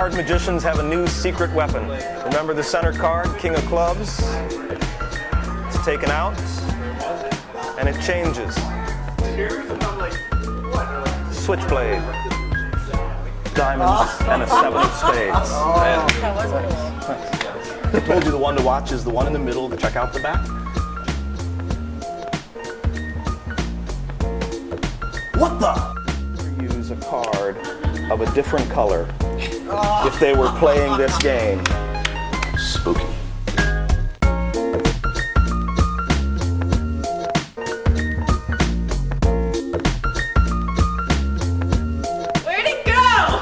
card magicians have a new secret weapon. Remember the center card, King of Clubs? It's taken out, and it changes. Switchblade. Diamonds and a 7 of spades. I told you the one to watch is the one in the middle to check out the back. What the? Use a card of a different color if they were playing this game. Spooky. Where'd it go?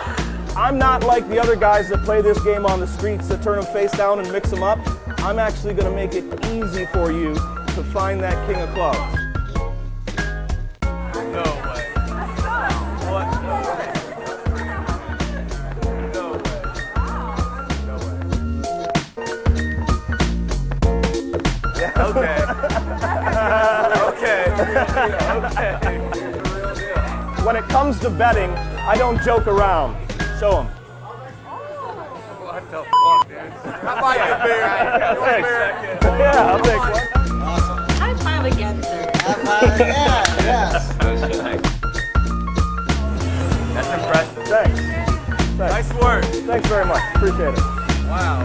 I'm not like the other guys that play this game on the streets that turn them face down and mix them up. I'm actually going to make it easy for you to find that King of Clubs. No way. What? No way. No way. Yeah. Okay. Okay. When it comes to betting, I don't joke around. Show them. What the fuck, dude? That might be beer. Thanks. Yeah, I'll take one. High five again, sir. Yeah, yes. That's impressive. Thanks. Nice work. Thanks very much. Appreciate it. Wow.